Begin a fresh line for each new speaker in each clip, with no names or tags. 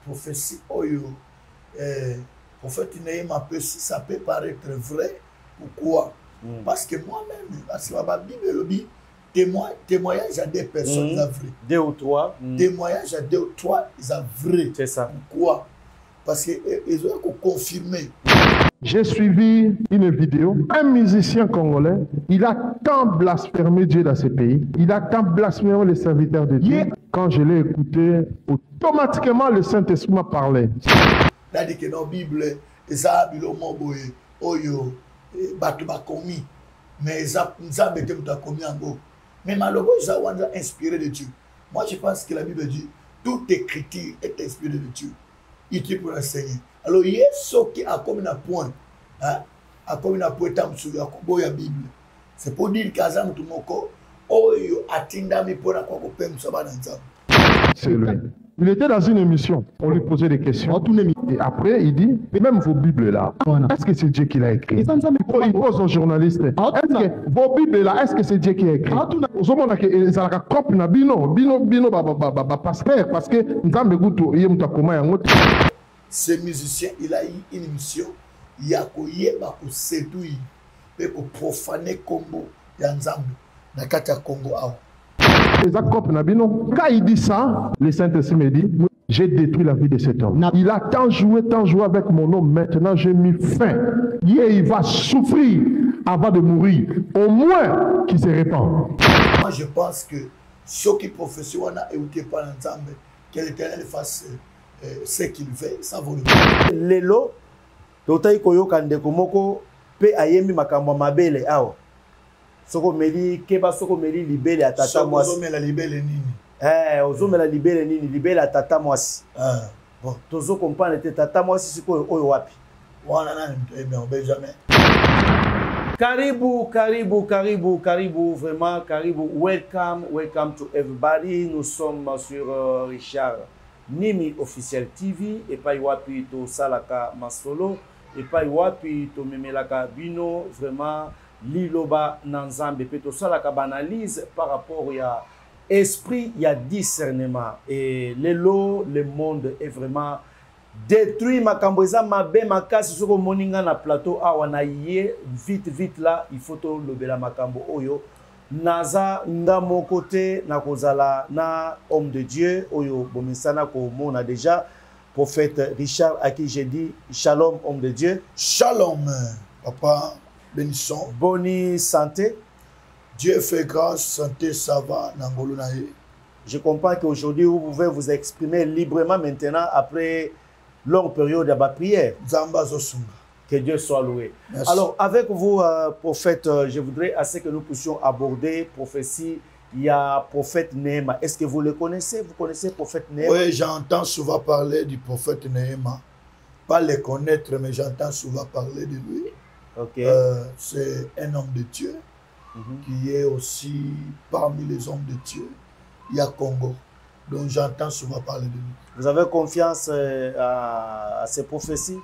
prophétie oyo prophète Nehema peut ça peut paraître vrai. Pourquoi? Parce que moi-même, parce que la Bible le dit, témoignage à des personnes vrai.
Deux ou trois.
Témoignage à deux ou trois, ils sont vrai.
C'est ça.
Pourquoi? Parce qu'ils ont confirmé.
J'ai suivi une vidéo. Un musicien congolais, il a tant blasphémé Dieu dans ce pays. Il a tant blasphémé les serviteurs de Dieu. Quand je l'ai écouté, automatiquement le Saint-Esprit m'a parlé.
Il a dit que dans la Bible, ils ont oyo batuba commis. Mais ils ont commis en gros. Mais malheureusement, ils ont inspiré de Dieu. Moi, je pense que la Bible dit toute écriture est inspirée de Dieu. Il est pour enseigner. Alors, il y a ce qui a comme un point. A comme un point sur la Bible. C'est pour dire qu'Azam Tumoko, Oyo Atindami pour la Kokopem Sabananzam.
C'est lui. Il était dans une émission, on lui posait des questions. Et après, il dit, mais même vos Bibles là, est-ce que c'est Dieu qui l'a écrit? Il pose aux journalistes, est-ce que vos Bibles là, est-ce que c'est Dieu qui l'a écrit? Parce que
ce musicien, il a eu une émission, il a pour séduire, pour profaner Congo, Yanzambe, dans le Congo.
Quand il dit ça, le Saint-Esprit me dit, j'ai détruit la vie de cet homme. Il a tant joué avec mon nom. Maintenant, j'ai mis fin. Il va souffrir avant de mourir. Au moins qu'il se répand.
Moi, je pense que ceux qui professionnels et qui parlent ensemble, que l'Éternel fasse ce qu'il fait, ça vaut le coup.
Lelo, Totaï Koyo Kandeko Moko, Pe Ayemi Makambo Mabele, Awa. Soko meli keba soko meli libele ya tata mwasi.
Soko mela libele nini?
Ozomela libele nini? Libele ya tata mwasi. Bon, tozo comprendre te tata mwasi siko oyo wapi?
Wana nani mtebe Benjamin.
Karibu, vraiment karibu. Welcome to everybody. Nous sommes sur Richard Nimi Officiel TV et pas wapi to salaka masolo et pas wapi to memelaka bino vraiment Liloba Nanzambe Peto Salaka banalise par rapport à esprit, il y a discernement. Et le monde est vraiment détruit. Makamboza mabe makasi soko moninga na plateau awana yé vite là il faut to lobela makambo oyo naza ngamo côté na kozala na homme de Dieu oyo bomisana ko mona déjà prophète Richard à qui j'ai dit shalom homme de Dieu.
Shalom papa. Bénisson.
Bonne santé.
Dieu fait grâce, santé, ça va, Nangolunaye.
Je comprends qu'aujourd'hui, vous pouvez vous exprimer librement maintenant après longue période de prière.
Zamba Zosunga.
Que Dieu soit loué.
Merci.
Alors, avec vous, prophète, je voudrais assez que nous puissions aborder prophétie. Il y a prophète Nehema. Est-ce que vous le connaissez? Vous connaissez prophète Nehema?
Oui, j'entends souvent parler du prophète Nehema. Pas le connaître, mais j'entends souvent parler de lui.
Okay.
C'est un homme de Dieu qui est aussi parmi les hommes de Dieu. Il y a Congo. Donc j'entends souvent parler de lui.
Vous avez confiance à ces prophéties?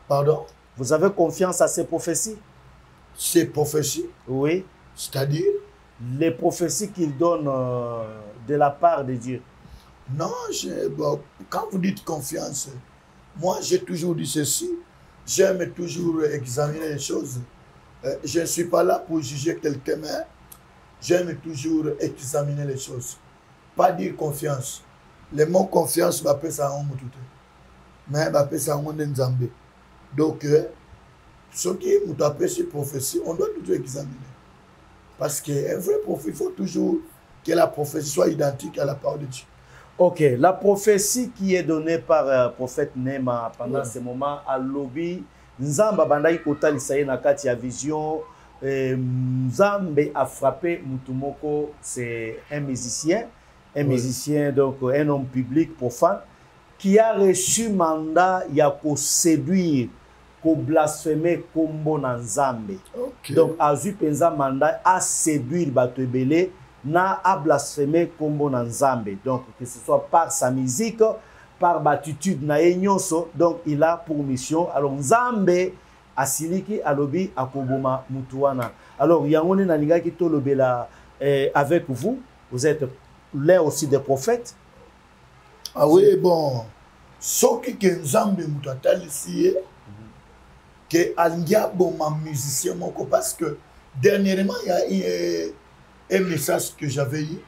Pardon?
Vous avez confiance à ces prophéties?
Ces prophéties?
Oui.
C'est-à-dire?
Les prophéties qu'il donne de la part de Dieu.
Non, bon, quand vous dites confiance, moi j'ai toujours dit ceci. J'aime toujours examiner les choses. Je ne suis pas là pour juger quelqu'un, mais j'aime toujours examiner les choses. Pas dire confiance. Le mot confiance, je vais ça en tout. Mais je vais ça en Nzambe. Donc, ce qui est appelé sur prophétie, on doit toujours examiner. Parce qu'un vrai prophète, il faut toujours que la prophétie soit identique à la parole de Dieu.
Ok, la prophétie qui est donnée par le prophète Nehema pendant ce moment à Lobi, Nzamba bandai kotali saye na kati ya vision, Nzambe a frappé Mutumoko, c'est un musicien, donc un homme public profane, qui a reçu mandat ya ko séduire, ko blasphémer kombo na Nzambe. Okay. Donc a eu penza mandat à séduire bato ebele na a blasphémé kombo na Nzambe. Donc que ce soit par sa musique, par l'attitude na enyonso, donc il a pour mission. Alors Nzambe asiliki alobi akoboma mutuana. Alors yangone na linga ki to lobela avec vous êtes l'un aussi des prophètes.
Ah oui, bon, soki ke nzambe mutu atalisi ye que alingia bon ma musicien moko parce que dernièrement il y a eu un message que j'avais eu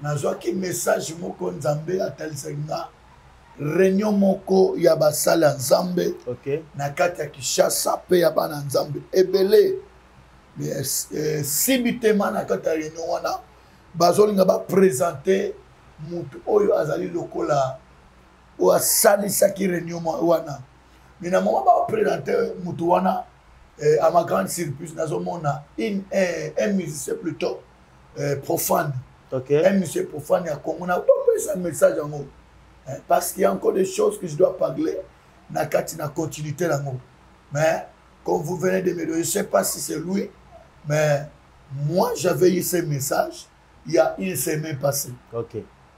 nazwa ki message moko nzambe atalisa nga réunion moko ya basala nzambe na kati ya Kinshasa pe ya bana nzambe ebele mais sibitema na kati ya réunion wana bazolinga ba présenter mutu oyo azali lokola o asalisaki réunion wana mais na moment ba présenter mutu wana à ma grande surprise nazomona un musicien plutôt profane un musicien profane ya Congo na un message en haut parce qu'il y a encore des choses que je dois parler na kati na continuité là mais comme vous venez de me dire je sais pas si c'est lui mais moi j'avais eu ce message il y a une semaine passée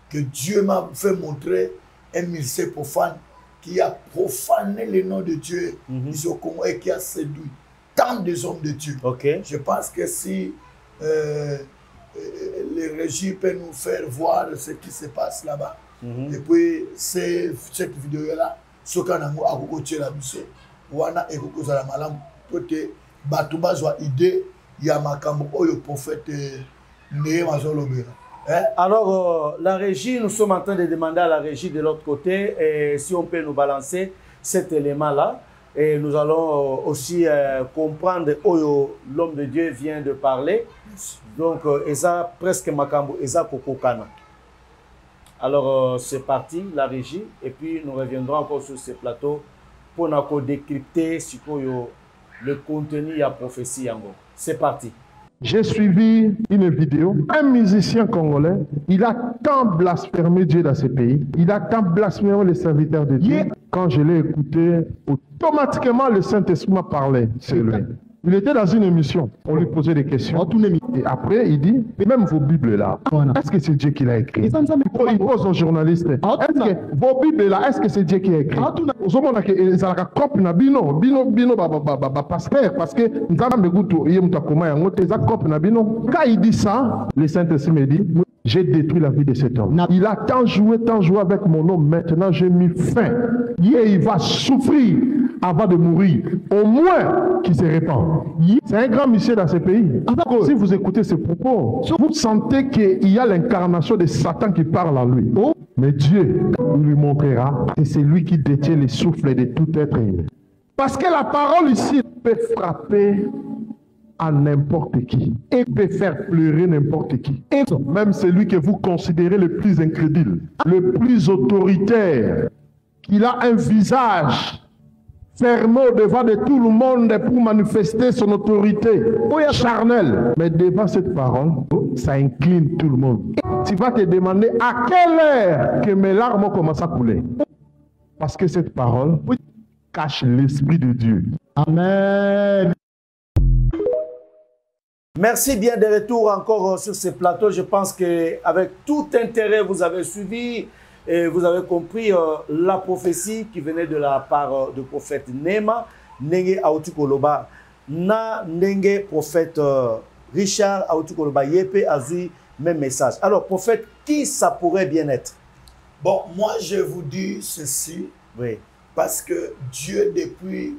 que Dieu m'a fait montrer un musicien profane qui a profané le nom de Dieu ici au Congo et qui a séduit tant des hommes de Dieu. Je pense que si les régimes peuvent nous faire voir ce qui se passe là-bas, et puis cette vidéo-là, ce qu'on a dit la mission, wana et que ça la malam, peut-être Batouba soit idée, il y a ma cambo le prophète né mazolobera.
Alors, la régie, nous sommes en train de demander à la régie de l'autre côté si on peut nous balancer cet élément-là. Et nous allons aussi comprendre où l'homme de Dieu vient de parler. Donc, Eza presque Makambo, Eza Kokokana. Alors, c'est parti, la régie. Et puis, nous reviendrons encore sur ce plateau pour nous décrypter le contenu de la prophétie. C'est parti.
J'ai suivi une vidéo. Un musicien congolais, il a tant blasphémé Dieu dans ce pays. Il a tant blasphémé les serviteurs de Dieu. Quand je l'ai écouté, automatiquement le Saint-Esprit m'a parlé sur lui. Il était dans une émission, on lui posait des questions. Et après, il dit, même vos Bibles là, est-ce que c'est Dieu qui l'a écrit? Il pose aux journalistes, est-ce que vos Bibles là, est-ce que c'est Dieu qui l'a écrit? Parce que quand il dit ça, le Saint-Esprit me dit, j'ai détruit la vie de cet homme. Il a tant joué avec mon nom. Maintenant, j'ai mis fin. Il va souffrir avant de mourir. Au moins qu'il se répand. C'est un grand monsieur dans ce pays. Si vous écoutez ces propos, vous sentez qu'il y a l'incarnation de Satan qui parle à lui. Mais Dieu lui montrera que c'est lui qui détient les souffles de tout être humain. Parce que la parole ici peut frapper à n'importe qui et peut faire pleurer n'importe qui. Et même celui que vous considérez le plus incrédule, le plus autoritaire, qu'il a un visage fermé au-devant de tout le monde pour manifester son autorité charnelle. Mais devant cette parole, ça incline tout le monde. Tu vas te demander à quelle heure que mes larmes ont commencé à couler. Parce que cette parole cache l'Esprit de Dieu. Amen.
Merci bien de retour encore sur ce plateau. Je pense qu'avec tout intérêt, vous avez suivi et vous avez compris la prophétie qui venait de la part du prophète Nema, Nenge Aoutukoloba, na Nenge prophète Richard Aoutukoloba, Yepe Azui, même message. Alors, prophète, qui ça pourrait bien être?
Bon, moi je vous dis ceci, parce que Dieu, depuis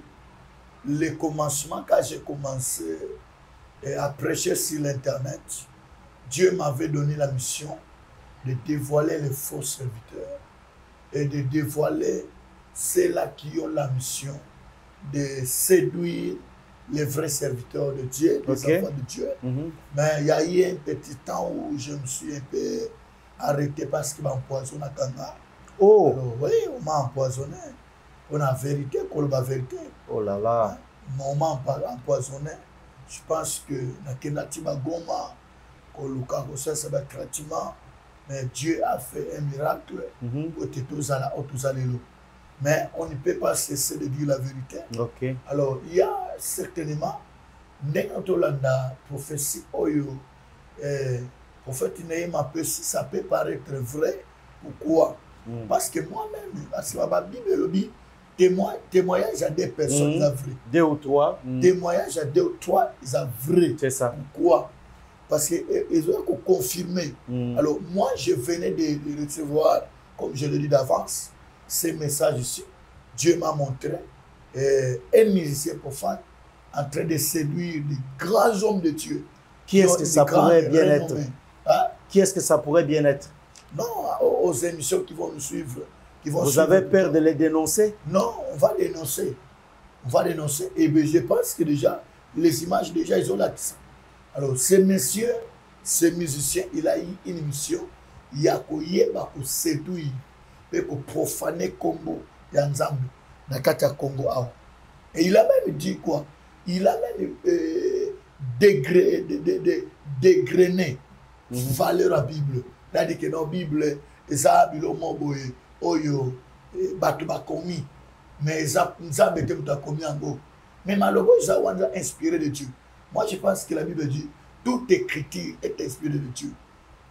le commencement, quand j'ai commencé à prêcher sur l'internet, Dieu m'avait donné la mission de dévoiler les faux serviteurs et de dévoiler ceux-là qui ont la mission de séduire les vrais serviteurs de Dieu, les enfants de Dieu. Mais il y a eu un petit temps où je me suis un peu arrêté parce qu'il m'a empoisonné à Kanga. Alors, oui, on m'a empoisonné. On a vérité, qu'on a vérité.
Oh là là.
On m'a empoisonné. Je pense que mais Dieu a fait un miracle mais on ne peut pas cesser de dire la vérité. Alors il y a certainement la prophétie prophète Nehema, ça peut paraître vrai. Pourquoi? Parce que moi-même, parce que la Bible dit témoignage à des personnes vraies.
2 ou 3.
Témoignage à 2 ou 3, ils sont vrais.
C'est ça.
Pourquoi? Parce qu'ils ont confirmé. Alors, moi, je venais de recevoir, comme je l'ai dit d'avance, ces messages ici, Dieu m'a montré un musicien profane en train de séduire des grands hommes de Dieu.
Qui est-ce que ça pourrait bien être?
Hein?
Qui est-ce que ça pourrait bien être?
Non, aux émissions qui vont nous suivre.
Vous avez peur de les dénoncer?
Non, on va dénoncer. On va dénoncer. Et bien, je pense que déjà, les images, déjà, ils ont là. Alors, ce monsieur, ce musicien, il a eu une mission. Il a séduire, il a profaner Congo, Yanzambe, dans le Congo. Et il a même dit quoi? Il a même dégrené valeur à la Bible. Il a dit que dans la Bible, il a dit Oyo, Batouba commis, mais Nzambe était commis en go. Mais malheureusement, ils ont inspiré de Dieu. Moi, je pense que la Bible dit toute écriture est inspirée de Dieu.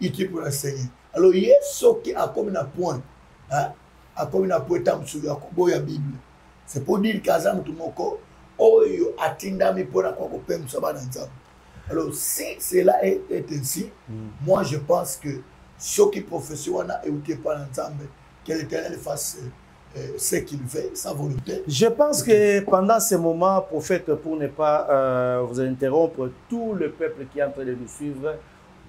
Il est pour enseigner. Alors, il y a ce qui a comme un point. A comme un point sur la Bible. C'est pour dire qu'Azam tout mon corps, Oyo atindami pour la Kokopem Sabananzam. Alors, si cela est ainsi, moi, je pense que ceux qui professionnels et par l'ensemble, que l'Éternel fasse ce qu'il fait, sa volonté.
Je pense que pendant ce moment, prophète, pour ne pas vous interrompre, tout le peuple qui est en train de nous suivre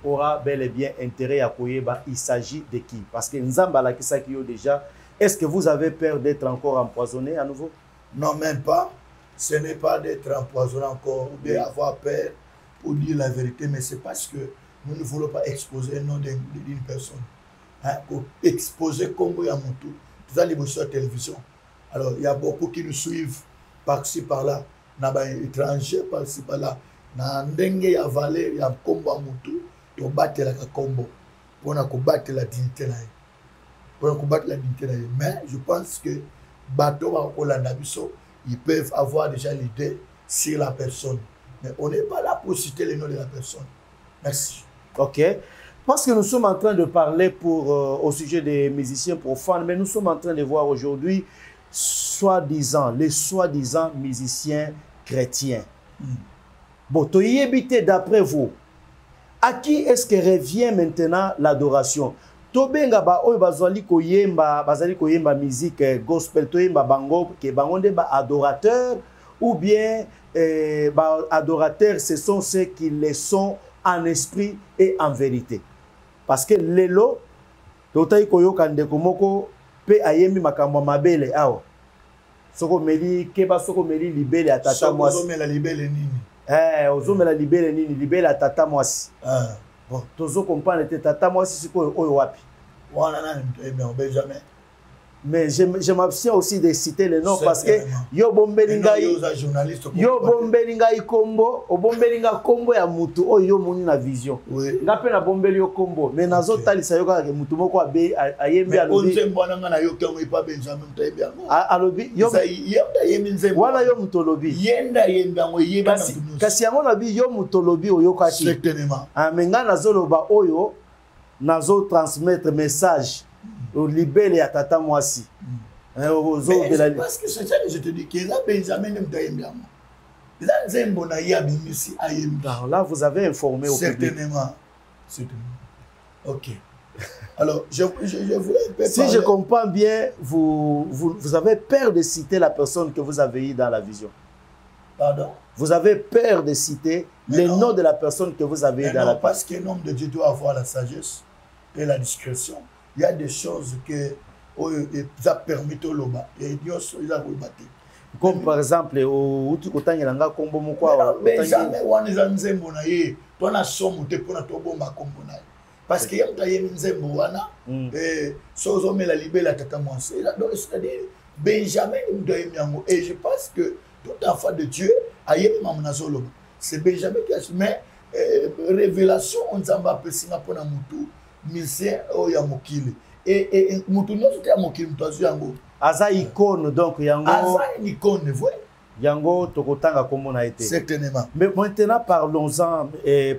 aura bel et bien intérêt à Koyeba. Il s'agit de qui? Parce que Nzamba la Kisakio déjà, est-ce que vous avez peur d'être encore empoisonné à nouveau?
Non, même pas. Ce n'est pas d'être empoisonné encore, d'avoir peur pour dire la vérité, mais c'est parce que nous ne voulons pas exposer le nom d'une personne. Pour exposer Congo Yamoto, tout ça, les sur la télévision. Alors, il y a beaucoup qui nous suivent par-ci, par-là. Il y a des étrangers par-ci, par-là. Il y a des gens qui ont valé, il y a Congo Yamoto, pour battre la Congo, pour battre la dignité. Pour combattre la dignité. Mais je pense que bateau ils peuvent avoir déjà l'idée sur la personne. Mais on n'est pas là pour citer le nom de la personne. Merci.
Ok. Parce que nous sommes en train de parler au sujet des musiciens profanes, mais nous sommes en train de voir aujourd'hui les soi-disant musiciens chrétiens. Bon, d'après vous, à qui est-ce que revient maintenant l'adoration? Tobenga ba oyo bazali koyemba musique gospel toyemba bango ke bango nde ba adorateurs ou bien ba adorateurs ce sont ceux qui le sont en esprit et en vérité. Parce que lelo totai koyoka ndeko moko pe ayembi makambo mabele awa. Soko meli keba soko meli libele atata mwasi.
Soko mela libele nini?
Ozomela libele nini? Libele atata mwasi. Bon, tozo comprendre que tata mwasi siko oyo wapi.
Wana nani mtebe Benjamin.
Mais je m'abstiens aussi de citer les noms parce que yo bombelinga ikombo obombelinga kombo ya mutu oyo yo moni na vision. Ngape na bombeli yo kombo mais nazo talisa yo kaka mutu moko abe ayembi alobi.
Onze mbona ngana yo kemo ipa Benjamin mtebe yango.
Alobi yo yenda yembi nzembo. Wala yo mutolobi.
Yenda yango yeba na kunusu.
Kasi yango na bi yo mutolobi oyo kati.
Certainement.
Menga nazo loba oyo nazo transmettre message. Au libelle à tata mwasi.
Parce que c'est ça que je te dis que là Benjamin ne m'aime pas.
Là vous avez informé au public.
Certainement. Ok. Alors je voulais
si je comprends bien, vous avez peur de citer la personne que vous avez eue dans la vision.
Pardon?
Vous avez peur de citer le nom de la personne que vous avez eue dans la vision.
Parce que l'homme de Dieu doit avoir la sagesse et la discrétion. Il y a des choses que ça permet de le battre.
Comme par exemple, au Tanganga Kombo Mokwa.
Benjamin, on est en Zembo na ye. Toi na somme te pona to bomba Kombo na. Parce que yam ta yemi Zembo wana. Sozo me la libelle à tata mwasi. C'est-à-dire Benjamin doit yemi yango. Et je pense que tout enfant de Dieu a yemi mamna solo. C'est Benjamin qui a mais révélation on zamba pesinga pona mutu. Musicien oya mokili et mutu nyonso te ya mokili mutu azwi yango
aza icône donc yango
aza une icône voyez
yango tokotanga kombo na été
certainement.
Mais maintenant parlons-en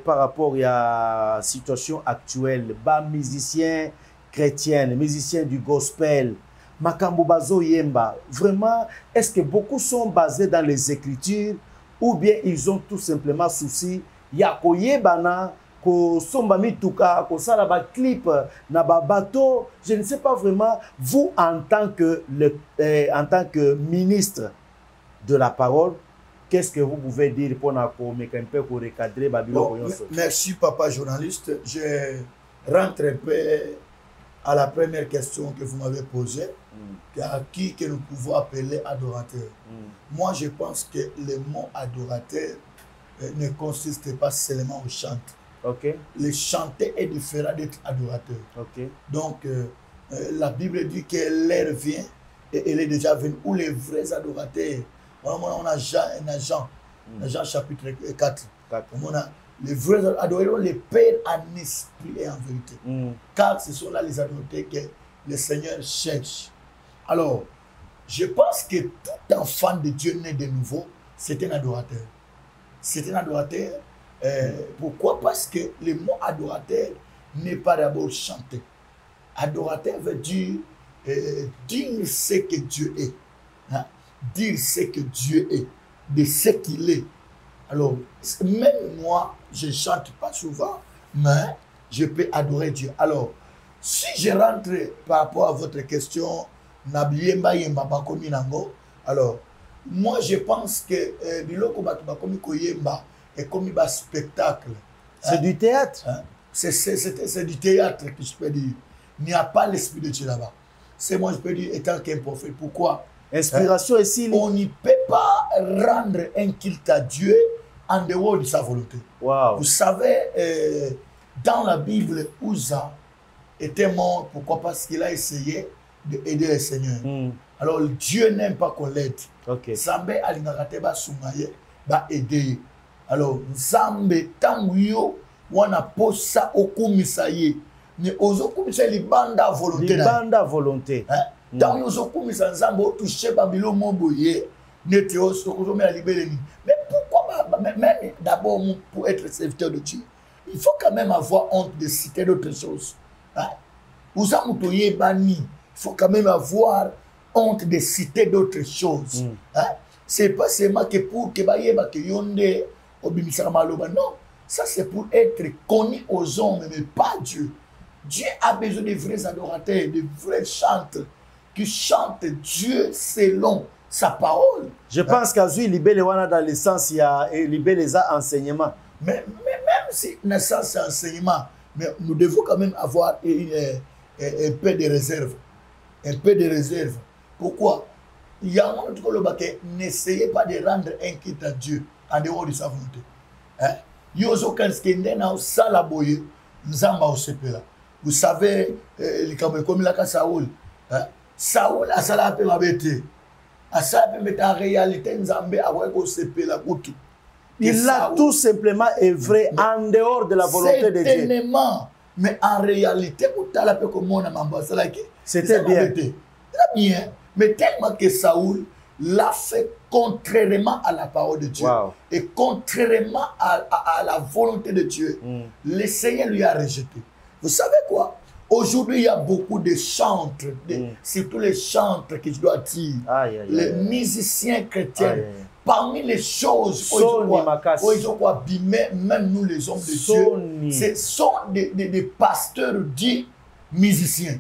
par rapport à la situation actuelle ba musiciens chrétiens musiciens du gospel makambo bazo yemba vraiment est-ce que beaucoup sont basés dans les écritures ou bien ils ont tout simplement souci ya koyebana ko somba mituka, ko sala ba clip na ba bateau. Je ne sais pas vraiment, vous en tant que ministre de la parole, qu'est-ce que vous pouvez dire pour recadrer Babylon?
Merci papa journaliste. Je rentre un peu à la première question que vous m'avez posée. À qui que nous pouvons appeler adorateur. Moi je pense que le mot adorateur ne consiste pas seulement au chant.
Okay.
Le chanter est différent d'être adorateur.
Okay.
Donc la Bible dit que l'heure vient et elle est déjà venue où les vrais adorateurs. On a Jean chapitre 4. On a les vrais adorateurs, les pères en esprit et en vérité. Car ce sont là les adorateurs que le Seigneur cherche. Alors, je pense que tout enfant de Dieu né de nouveau, c'est un adorateur. C'est un adorateur. Pourquoi? Parce que le mot adorateur n'est pas d'abord chanter. Adorateur veut dire dire ce que Dieu est. Hein? Dire ce que Dieu est, de ce qu'il est. Alors, même moi, je ne chante pas souvent, mais je peux adorer Dieu. Alors, si je rentre par rapport à votre question, alors, moi, je pense que biloko bakomi koyemba est comme un spectacle.
C'est du théâtre.
Hein? C'est du théâtre que je peux dire. Il n'y a pas l'esprit de Dieu là-bas. C'est moi, je peux dire, étant qu'un prophète. Pourquoi?
Inspiration ici.
On n'y peut pas rendre un culte à Dieu en dehors de sa volonté.
Wow.
Vous savez, dans la Bible, Uza était mort. Pourquoi? Parce qu'il a essayé d'aider le Seigneur. Alors, Dieu n'aime pas qu'on l'aide. Zambé alingakate ba sungaye ba aider. Alors, Zambé tanguyo wana posa okumisa ye. Ne ozokumisa libanda volonté.
Libanda volonté.
Dans nos okumisa Nzambo touché Babylon moboye. Nete osokome libérer. Mais pourquoi même d'abord pour être serviteur de Dieu, il faut quand même avoir honte de citer d'autres choses. Vous amutoye bani. Il faut quand même avoir honte de citer d'autres choses. C'est pas seulement que pour que bayeba que yonde obimisa maloba. Non, ça c'est pour être connu aux hommes, mais pas Dieu. Dieu a besoin de vrais adorateurs, de vrais chanteurs qui chantent Dieu selon sa parole.
Je pense qu'Azui libère dans le sens il y a libère les enseignements.
Mais même si dans le sens enseignement, mais nous devons quand même avoir un peu de réserve. Un peu de réserve. Pourquoi? Il y a un autre qui n'essayez pas de rendre un culte à Dieu en dehors de sa volonté. Vous savez, comme il Saoul. Saoul a sala pe mabete. A sala pe meta en réalité Nzambe a weko sepe la kutu.
Il a tout simplement œuvré en dehors de la volonté de Dieu.
Certainement. Mais en réalité, c'était
bien.
Très bien. Mais tellement que Saoul l'a fait contrairement à la parole de Dieu.
Wow.
Et contrairement à la volonté de Dieu, le Seigneur lui a rejeté. Vous savez quoi? Aujourd'hui, il y a beaucoup de chantres, surtout les chantres que je dois dire, les musiciens chrétiens. Parmi les choses ils ont abîmé, même nous les hommes de Dieu, ce sont des pasteurs dits musiciens.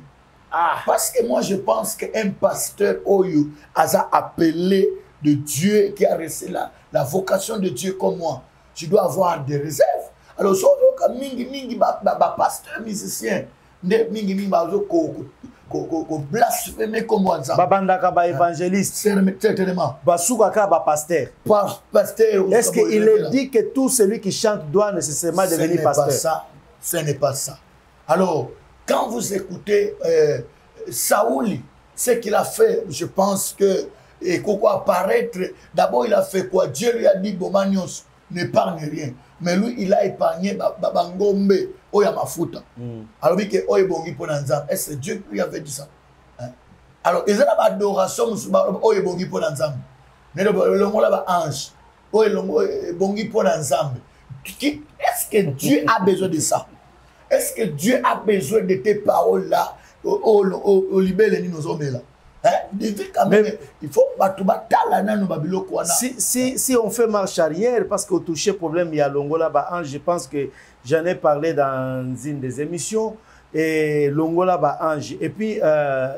Parce que moi je pense qu'un pasteur Oyo a appelé de Dieu, qui a reçu la vocation de Dieu comme moi, je dois avoir des réserves. Alors, si on a pasteur musicien, mingi blasphémer comme moi.
Babandaka ba évangéliste.
Certainement.
Basukaka ba pasteur.
Pasteur.
Est-ce qu'il est dit que tout celui qui chante doit nécessairement devenir pasteur?
Ce n'est pas ça. Alors, quand vous écoutez Saoul, ce qu'il a fait, je pense que et quoi apparaître, d'abord il a fait quoi? Dieu lui a dit Bomanios, n'épargne rien. Mais lui, il a épargné Babangombe, Oyamafuta. Alors, il dit que Oyebongi pour Nanzam. Est-ce que Dieu lui avait dit ça? Alors, il y a une adoration, Oyebongi pour Nanzam. Mais le mot là, ange. Oyebongi pour Nanzam. Est-ce que Dieu a besoin de ça? Est-ce que Dieu a besoin de tes paroles là? Au libéré, nous sommes là. Quand même, il faut
si on fait marche arrière, parce qu'au touché problème, il y a Longola Ba-Ange, je pense que j'en ai parlé dans une des émissions, et Longola Ba-Ange. Et puis,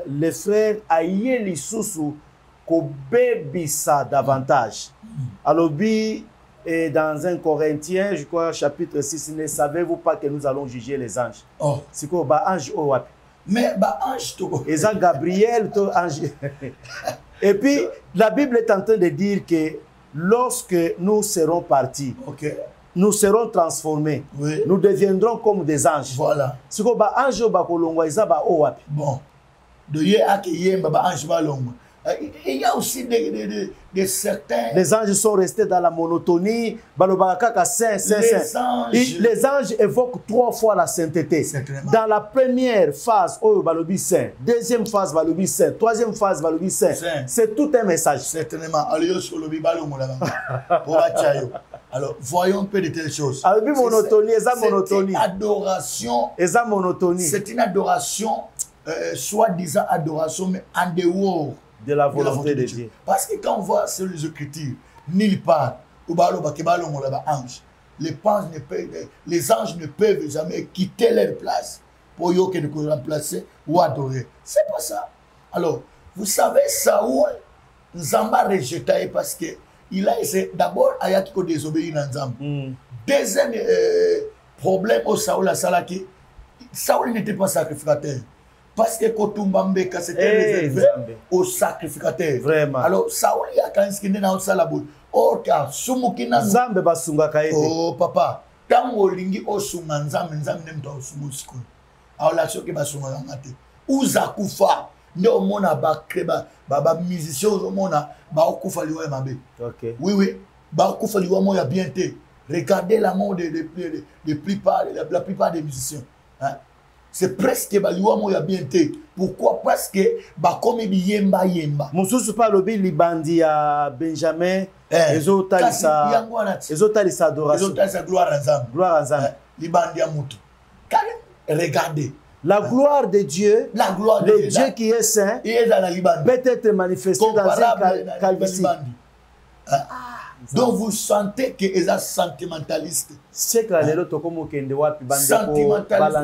les frères Aïe Lisusu, Kobebisa davantage. Alors, et dans un Corinthien, je crois, chapitre 6, ne savez-vous pas que nous allons juger les anges?
Oh.
C'est quoi, Ba-Ange, oh, wapi?
Mais ange
et ça Gabriel ange. Et puis la Bible est en train de dire que lorsque nous serons partis, nous serons transformés, nous deviendrons comme des anges.
Voilà.
C'est quoi ba ange ba kolongwa isa ba o wapi?
Bon. De ye akiyemba ba ange ba longwa. Il y a aussi des certains...
Les anges sont restés dans la monotonie. Les anges évoquent 3 fois la sainteté. Dans la première phase, saint. Deuxième phase, saint. Troisième phase, saint. C'est tout un message.
Certainement. Alors, voyons un peu de telles choses. C'est une adoration, soi-disant adoration, mais en dehors
de la volonté de Dieu.
Parce que quand on voit sur les Écritures, nulle part, les anges ne peuvent jamais quitter leur place pour y remplacer ou adorer. C'est pas ça. Alors, vous savez, Saoul, Nzamba rejeté parce que il a essayé d'abord à désobéir à Nzamba. Deuxième problème au Saoul, Saoul n'était pas sacrificateur. Parce que Kotumbambeka c'était réservé aux sacrificateurs.
Vraiment.
Alors, Saoul y a quand même dans sa labou. Or, car Sumukina.
Zambe basunga kaete.
Oh, papa. Tango lingi osunga nzambe nemta osumusko. Alors, la chose qui basunga ngate. Uza kufa. Ne omona ba kreba. Baba musicien omona ba okufa liwa mabe.
Ok.
Oui, oui. Ba okufa liwa moya bien te. Regardez la mort la plupart des musiciens. Hein? C'est presque baliwa moya bien te. Pourquoi? Parce que comme yemba.
Mususu pa lobi libandi ya Benjamin ezotalisa adoration.
Ezotalisa gloire à Nzambe.
Gloire à Nzambe.
Libandi ya mutu. Regardez.
La gloire de Dieu, le Dieu qui est saint, peut être manifesté dans une calvitie.
Donc vous sentez que les sentimentalistes.
Sentimentaliste,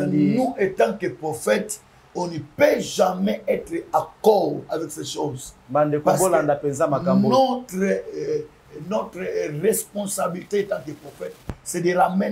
nous étant que prophètes, on ne peut jamais être d'accord avec ces choses. Parce que notre responsabilité étant que prophète, c'est de ramener